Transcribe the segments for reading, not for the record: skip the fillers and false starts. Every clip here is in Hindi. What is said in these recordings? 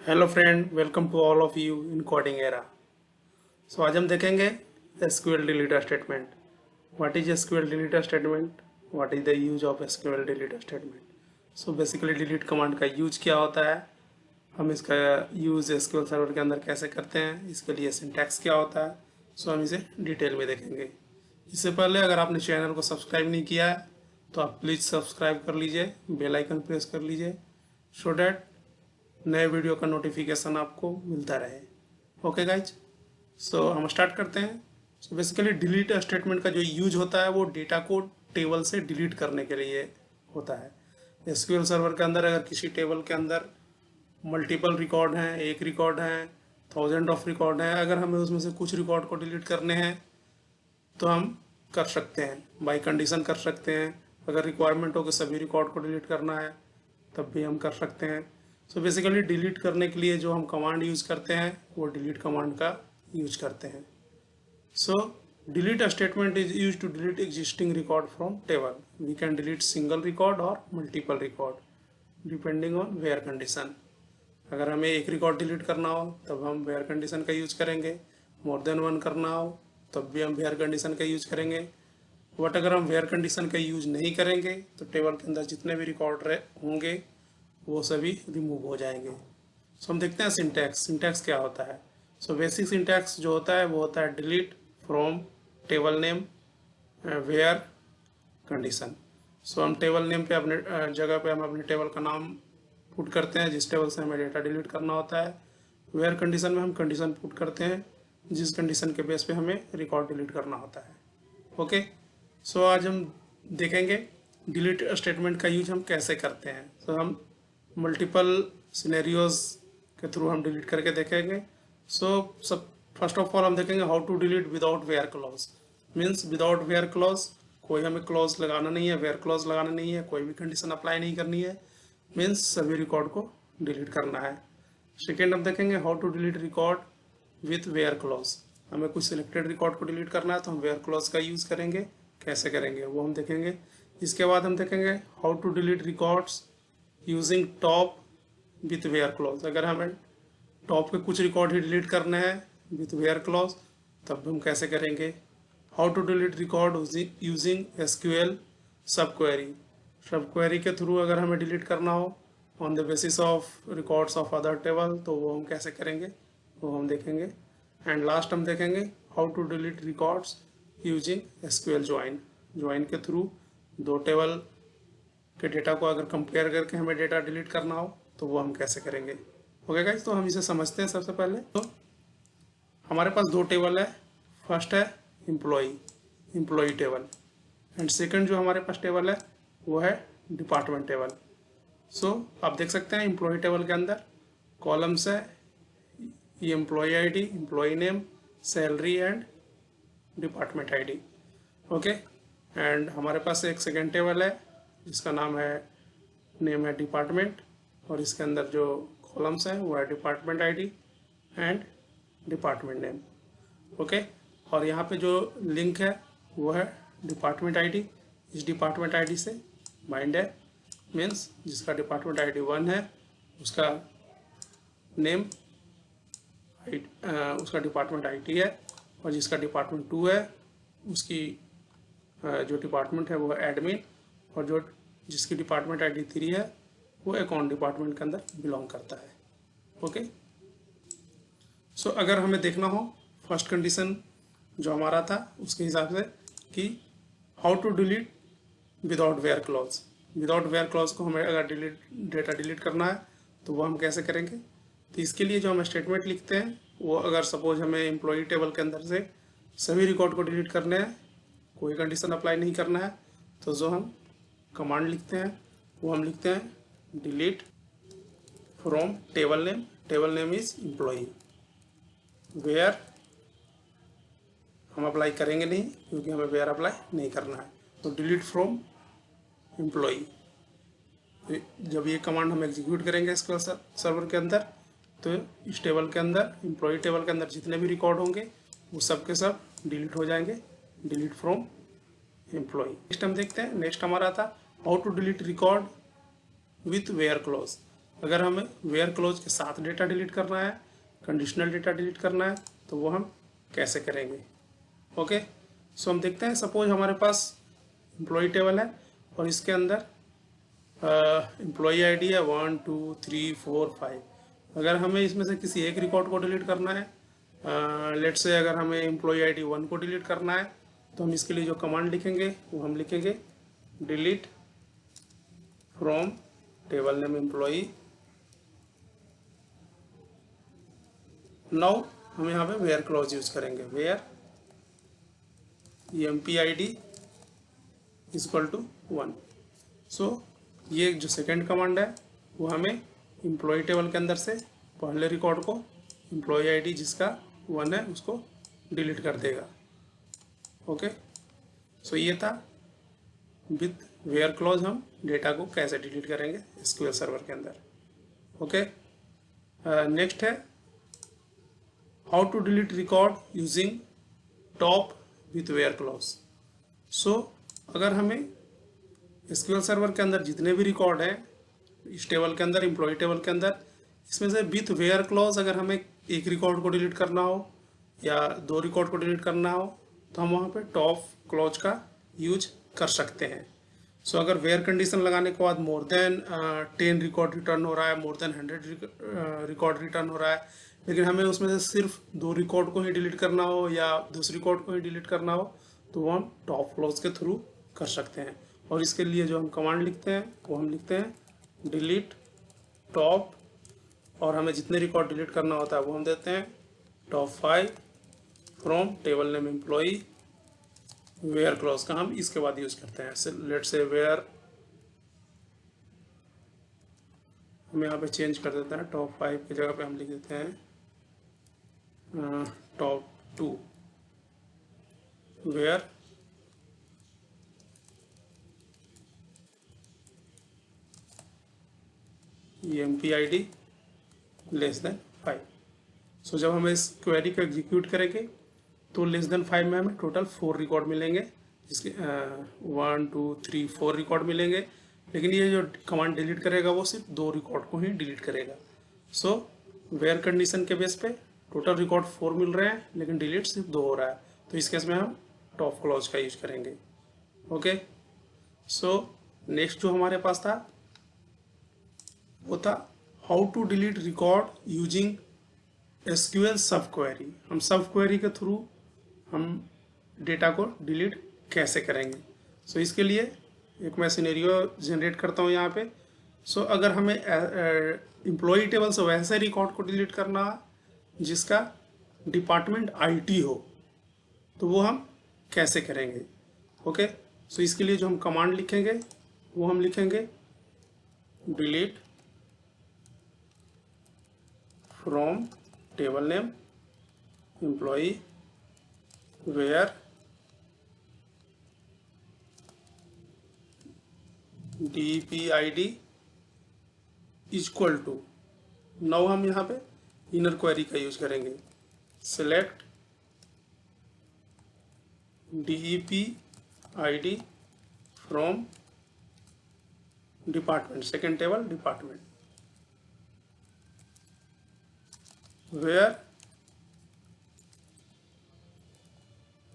Hello friend, welcome to all of you in coding era. So आज हम देखेंगे SQL deleter statement. What is SQL deleter statement, what is the use of SQL deleter statement. So basically delete command का यूज क्या होता है, हम इसका यूज एसक्यूएल सर्वर के अंदर कैसे करते हैं, इसके लिए सिंटैक्स क्या होता है। सो हम इसे डिटेल में देखेंगे। इससे पहले अगर आपने चैनल को सब्सक्राइब नहीं किया है तो आप प्लीज़ सब्सक्राइब कर लीजिए, बेल आइकन प्रेस कर लीजिए सो डैट नए वीडियो का नोटिफिकेशन आपको मिलता रहे। ओके गाइज, सो हम स्टार्ट करते हैं। सो बेसिकली डिलीट स्टेटमेंट का जो यूज होता है वो डेटा को टेबल से डिलीट करने के लिए होता है। एसक्यूएल सर्वर के अंदर अगर किसी टेबल के अंदर मल्टीपल रिकॉर्ड हैं, एक रिकॉर्ड हैं, थाउजेंड ऑफ रिकॉर्ड हैं, अगर हमें उसमें से कुछ रिकॉर्ड को डिलीट करने हैं तो हम कर सकते हैं, बाई कंडीशन कर सकते हैं। अगर रिक्वायरमेंट हो कि सभी रिकॉर्ड को डिलीट करना है तब भी हम कर सकते हैं। सो बेसिकली डिलीट करने के लिए जो हम कमांड यूज करते हैं वो डिलीट कमांड का यूज करते हैं। So delete statement is use to delete existing record from table. We can delete single record और multiple record depending on where condition. अगर हमें एक रिकॉर्ड डिलीट करना हो तब हम वेयर कंडीशन का यूज करेंगे, मोर देन वन करना हो तब भी हम वेयर कंडीशन का यूज करेंगे। बट अगर हम वेयर कंडीशन का यूज नहीं करेंगे तो टेबल के अंदर जितने भी रिकॉर्ड होंगे वो सभी रिमूव हो जाएंगे। सो हम देखते हैं सिंटैक्स। सिंटैक्स क्या होता है। सो बेसिक सिंटैक्स जो होता है वो होता है delete from table name where condition. So हम टेबल नेम पे अपने जगह पे हम अपने टेबल का नाम पुट करते हैं जिस टेबल से हमें डेटा डिलीट करना होता है। वेयर कंडीशन में हम कंडीशन पुट करते हैं जिस कंडीशन के बेस पे हमें रिकॉर्ड डिलीट करना होता है। ओके, सो आज हम देखेंगे डिलीट स्टेटमेंट का यूज हम कैसे करते हैं। सो हम मल्टीपल सिनेरियोज के थ्रू हम डिलीट करके देखेंगे। सो सब फर्स्ट ऑफ ऑल हम देखेंगे how to delete without where clause. Means without where clause, कोई हमें क्लॉज लगाना नहीं है, वेयर क्लॉज लगाना नहीं है, कोई भी कंडीशन अप्लाई नहीं करनी है। मीन्स सभी रिकॉर्ड को डिलीट करना है। सेकेंड हम देखेंगे how to delete record with where clause. हमें कुछ सिलेक्टेड रिकॉर्ड को डिलीट करना है तो हम वेयर क्लॉज का यूज़ करेंगे। कैसे करेंगे वो हम देखेंगे। इसके बाद हम देखेंगे how to delete records using top with where clause. अगर हमें टॉप के कुछ रिकॉर्ड ही डिलीट करने हैं विथ वेयर क्लॉज तब हम कैसे करेंगे। How to delete record using SQL sub query. Sub query के थ्रू अगर हमें डिलीट करना हो on the basis of records of other table तो वो हम कैसे करेंगे वो हम देखेंगे। एंड लास्ट हम देखेंगे how to delete records using SQL join. Join के थ्रू दो टेबल के डेटा को अगर कंपेयर करके हमें डेटा डिलीट करना हो तो वो हम कैसे करेंगे। ओके गाइस, तो हम इसे समझते हैं। सबसे पहले तो हमारे पास दो टेबल है। फर्स्ट है एम्प्लॉई टेबल एंड सेकंड जो हमारे पास टेबल है वो है डिपार्टमेंट टेबल। सो आप देख सकते हैं एम्प्लॉई टेबल के अंदर कॉलम्स है, ये employee ID, employee name, salary and department ID. Okay, and हमारे पास एक सेकेंड टेबल है जिसका नाम है डिपार्टमेंट और इसके अंदर जो कॉलम्स हैं वो है department ID and department name. Okay, और यहाँ पे जो लिंक है वो है डिपार्टमेंट आईडी। इस डिपार्टमेंट आईडी से बाइंड है, मीन्स जिसका डिपार्टमेंट आईडी 1 है उसका नेम उसका डिपार्टमेंट आईडी है और जिसका डिपार्टमेंट 2 है उसकी जो डिपार्टमेंट है वो है एडमिन और जो जिसकी डिपार्टमेंट आईडी 3 है वो अकाउंट डिपार्टमेंट के अंदर बिलोंग करता है। ओके, सो अगर हमें देखना हो फर्स्ट कंडीशन जो हमारा था उसके हिसाब से कि how to delete without where clause. Without where clause को हमें अगर डेटा डिलीट करना है तो वो हम कैसे करेंगे। तो इसके लिए जो हम स्टेटमेंट लिखते हैं वो अगर सपोज हमें एम्प्लॉई टेबल के अंदर से सभी रिकॉर्ड को डिलीट करने हैं, कोई कंडीशन अप्लाई नहीं करना है, तो जो हम कमांड लिखते हैं वो हम लिखते हैं delete from table name. Table name is employee. Where हम अप्लाई करेंगे नहीं क्योंकि हमें वेयर अप्लाई नहीं करना है, तो डिलीट फ्रॉम एम्प्लॉई। जब ये कमांड हम एग्जीक्यूट करेंगे एसक्यूएल सर्वर के अंदर तो इस टेबल के अंदर एम्प्लॉई टेबल के अंदर जितने भी रिकॉर्ड होंगे वो सब के सब डिलीट हो जाएंगे। Delete from employee. नेक्स्ट हम देखते हैं, नेक्स्ट हमारा था how to delete record with where clause. अगर हमें वेयर क्लोज के साथ डेटा डिलीट करना है, कंडीशनल डेटा डिलीट करना है, तो वो हम कैसे करेंगे। ओके, सो हम देखते हैं, सपोज हमारे पास एम्प्लॉय टेबल है और इसके अंदर एम्प्लॉय आईडी है 1 2 3 4 5। अगर हमें इसमें से किसी एक रिकॉर्ड को डिलीट करना है, लेट्स से अगर हमें एम्प्लॉय आईडी 1 को डिलीट करना है, तो हम इसके लिए जो कमांड लिखेंगे वो हम लिखेंगे delete from table name employee. Now हम यहाँ पे वेयर क्लॉज यूज करेंगे, where empid is equal to 1। So ये जो सेकेंड कमांड है वो हमें एम्प्लॉय टेबल के अंदर से पहले रिकॉर्ड को एम्प्लॉय आईडी जिसका 1 है उसको डिलीट कर देगा। ओके, सो ये था विद वेयर क्लॉज हम डेटा को कैसे डिलीट करेंगे एसक्यूएल सर्वर के अंदर। ओके, नेक्स्ट है how to delete record using top with where clause. So अगर हमें एसक्यूएल सर्वर के अंदर जितने भी रिकॉर्ड हैं इस टेबल के अंदर, एम्प्लॉय टेबल के अंदर, इसमें से विथ वेयर क्लॉज अगर हमें एक रिकॉर्ड को डिलीट करना हो या 2 रिकॉर्ड को डिलीट करना हो, तो हम वहाँ पे टॉप क्लॉज का यूज कर सकते हैं। सो अगर वेयर कंडीशन लगाने के बाद मोर देन 10 रिकॉर्ड रिटर्न हो रहा है, मोर देन 100 रिकॉर्ड रिटर्न हो रहा है, लेकिन हमें उसमें से सिर्फ 2 रिकॉर्ड को ही डिलीट करना हो या दूसरे रिकॉर्ड को ही डिलीट करना हो, तो वो हम टॉप क्लॉज के थ्रू कर सकते हैं। और इसके लिए जो हम कमांड लिखते हैं वो हम लिखते हैं डिलीट टॉप, और हमें जितने रिकॉर्ड डिलीट करना होता है वो हम देते हैं top 5 from table name employee. Where clause का हम इसके बाद यूज करते हैं। लेट्स से वेयर, हम यहाँ पे चेंज कर देते हैं, टॉप 5 की जगह पे हम लिख देते हैं top 2 where empid less than 5। So जब हम इस क्वेरी को एग्जीक्यूट करेंगे तो लेस देन 5 में हमें टोटल 4 रिकॉर्ड मिलेंगे, जिसके 1 2 3 4 रिकॉर्ड मिलेंगे, लेकिन ये जो कमांड डिलीट करेगा वो सिर्फ 2 रिकॉर्ड को ही डिलीट करेगा। सो वेयर कंडीशन के बेस पे टोटल रिकॉर्ड 4 मिल रहे हैं लेकिन डिलीट सिर्फ 2 हो रहा है, तो इस केस में हम टॉप क्लॉज का यूज करेंगे। ओके, सो नेक्स्ट जो हमारे पास था वो था how to delete record using SQL sub query. हम सब क्वेरी के थ्रू हम डेटा को डिलीट कैसे करेंगे। सो इसके लिए एक मैं सिनेरियो जनरेट करता हूँ यहाँ पे। सो अगर हमें एम्प्लॉय टेबल से वैसे रिकॉर्ड को डिलीट करना जिसका डिपार्टमेंट आईटी हो, तो वो हम कैसे करेंगे। ओके, सो इसके लिए जो हम कमांड लिखेंगे वो हम लिखेंगे delete from table name employee where DEPID equal to. Now हम यहाँ पे इनर क्वेरी का यूज करेंगे, select DEPID from department, second table department, where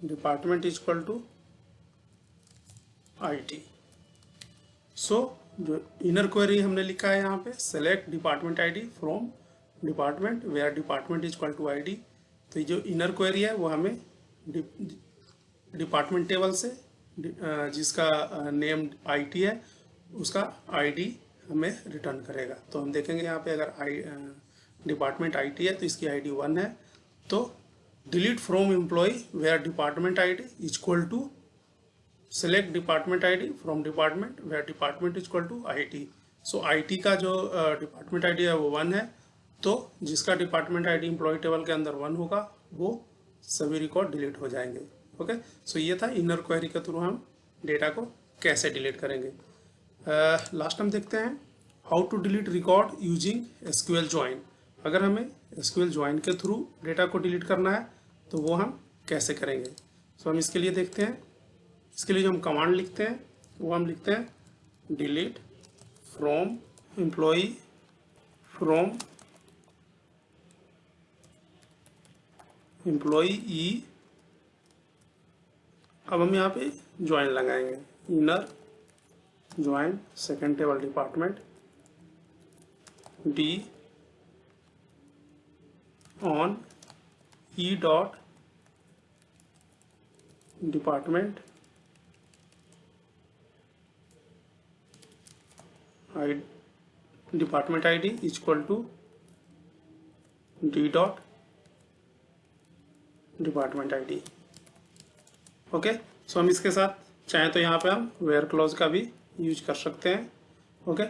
department equal to IT। So जो इनर क्वेरी हमने लिखा है यहाँ पे select department ID from department where department equal to ID, तो ये जो इनर क्वेरी है वो हमें डिपार्टमेंट टेबल से जिसका नेम IT है उसका ID हमें रिटर्न करेगा। तो हम देखेंगे यहाँ पे अगर डिपार्टमेंट IT है तो इसकी ID 1 है, तो delete from employee where department ID equal to select department ID from department where department equal to IT। So IT का जो डिपार्टमेंट आईडी है वो 1 है, तो जिसका डिपार्टमेंट आईडी एम्प्लॉय टेबल के अंदर 1 होगा वो सभी रिकॉर्ड डिलीट हो जाएंगे। ओके, सो ये था इनर क्वेरी के थ्रू हम डेटा को कैसे डिलीट करेंगे। लास्ट हम देखते हैं how to delete record using SQL join. अगर हमें SQL ज्वाइन के थ्रू डेटा को डिलीट करना है तो वो हम कैसे करेंगे। सो हम इसके लिए देखते हैं, इसके लिए जो हम कमांड लिखते हैं वो हम लिखते हैं delete from employ from employee E, अब हम यहाँ पे ज्वाइन लगाएंगे, inner join second table department D on E dot department department ID equal to D dot department ID. Okay, so हम इसके साथ चाहें तो यहाँ पे हम वेयर क्लॉज का भी यूज कर सकते हैं। ओके,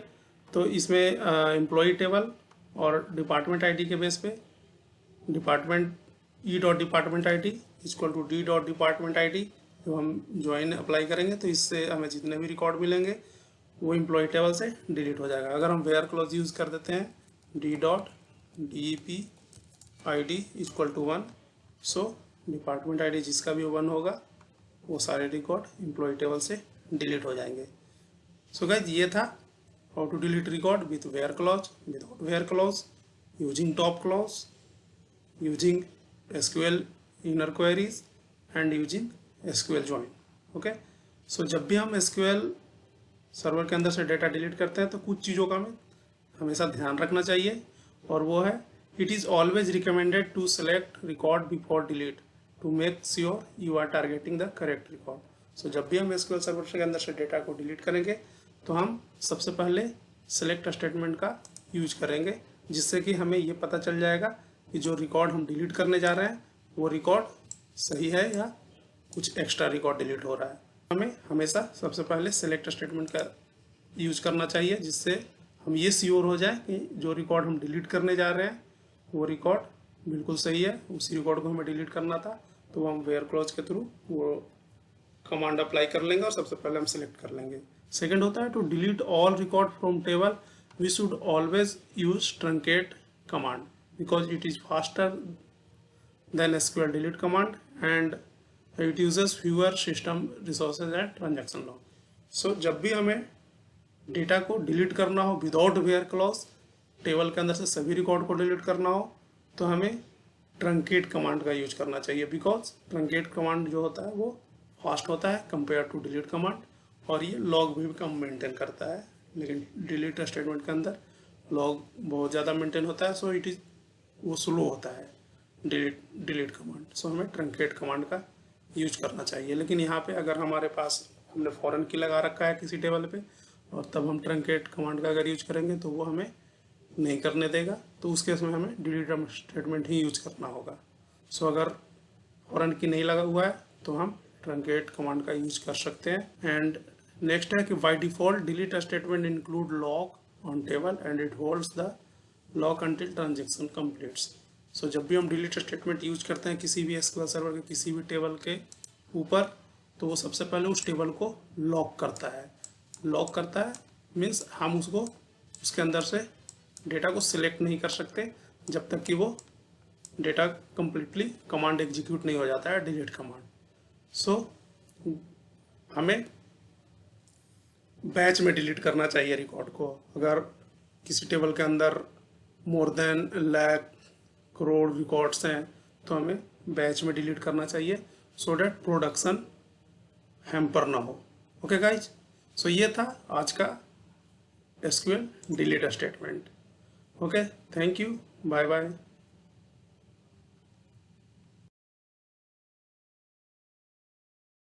तो इसमें एम्प्लॉई टेबल और डिपार्टमेंट आईडी के बेस पे department E dot department ID equal to D dot department ID, जब हम ज्वाइन अप्लाई करेंगे तो इससे हमें जितने भी रिकॉर्ड मिलेंगे वो एम्प्लॉई टेबल से डिलीट हो जाएगा। अगर हम वेयर क्लॉज यूज़ कर देते हैं D dot D P I D equal to 1, so department ID जिसका भी 1 होगा वो सारे रिकॉर्ड एम्प्लॉई टेबल से डिलीट हो जाएंगे। सो गाइस, ये था how to delete record with where clause, without where clause, using top clause, using SQL inner queries and using SQL join. Okay, so जब भी हम एसक्यूएल सर्वर के अंदर से डेटा डिलीट करते हैं तो कुछ चीज़ों का हमें हमेशा ध्यान रखना चाहिए, और वो है it is always recommended to select record before delete to make sure you are targeting the correct record. So जब भी हम एसक्यूएल सर्वर के अंदर से डेटा को डिलीट करेंगे तो हम सबसे पहले सेलेक्ट स्टेटमेंट का यूज करेंगे, जिससे कि हमें ये पता चल जाएगा कि जो रिकॉर्ड हम डिलीट करने जा रहे हैं वो रिकॉर्ड सही है या कुछ एक्स्ट्रा रिकॉर्ड डिलीट हो रहा है। हमें हमेशा सबसे पहले सेलेक्ट स्टेटमेंट का यूज करना चाहिए, जिससे हम ये श्योर हो जाए कि जो रिकॉर्ड हम डिलीट करने जा रहे हैं वो रिकॉर्ड बिल्कुल सही है, उसी रिकॉर्ड को हमें डिलीट करना था। तो हम वेयर क्लॉज के थ्रू वो कमांड अप्लाई कर लेंगे और सबसे पहले हम सेलेक्ट कर लेंगे। सेकेंड होता है to delete all record from table we should always use truncate command because it is faster than SQL delete command and it uses fewer system resources and transaction log। So जब भी हमें डेटा को डिलीट करना हो विदाउट वेयर क्लॉज, टेबल के अंदर से सभी रिकॉर्ड को डिलीट करना हो, तो हमें ट्रंकेट कमांड का यूज करना चाहिए, बिकॉज ट्रंकेट कमांड जो होता है वो फास्ट होता है कंपेयर टू डिलीट कमांड, और ये लॉग भी कम मेंटेन करता है। लेकिन डिलीट स्टेटमेंट के अंदर लॉग बहुत ज़्यादा मेंटेन होता है, सो वो स्लो होता है डिलीट कमांड। सो हमें ट्रंकेट कमांड का यूज करना चाहिए। लेकिन यहाँ पे अगर हमारे पास हमने फॉरेन की लगा रखा है किसी टेबल पे और तब हम ट्रंकेट कमांड का अगर यूज करेंगे तो वो हमें नहीं करने देगा, तो उस केस में हमें डिलीट स्टेटमेंट ही यूज करना होगा। सो अगर फॉरेन की नहीं लगा हुआ है तो हम ट्रंकेट कमांड का यूज कर सकते हैं। एंड नेक्स्ट है कि by default delete statement include lock on table and it holds the lock until transaction completes. So जब भी हम डिलीट स्टेटमेंट यूज करते हैं किसी भी एसक्यूएल सर्वर के किसी भी टेबल के ऊपर, तो वो सबसे पहले उस टेबल को लॉक करता है। लॉक करता है मीन्स हम उसको उसके अंदर से डेटा को सिलेक्ट नहीं कर सकते जब तक कि वो डेटा कंप्लीटली कमांड एग्जीक्यूट नहीं हो जाता है डिलीट कमांड। सो हमें बैच में डिलीट करना चाहिए रिकॉर्ड को। अगर किसी टेबल के अंदर more than lakh crore records हैं तो हमें बैच में डिलीट करना चाहिए, सो डैट प्रोडक्शन हैम्पर ना हो। ओके गाइज, सो ये था आज का SQL delete statement. Okay, thank you, bye bye.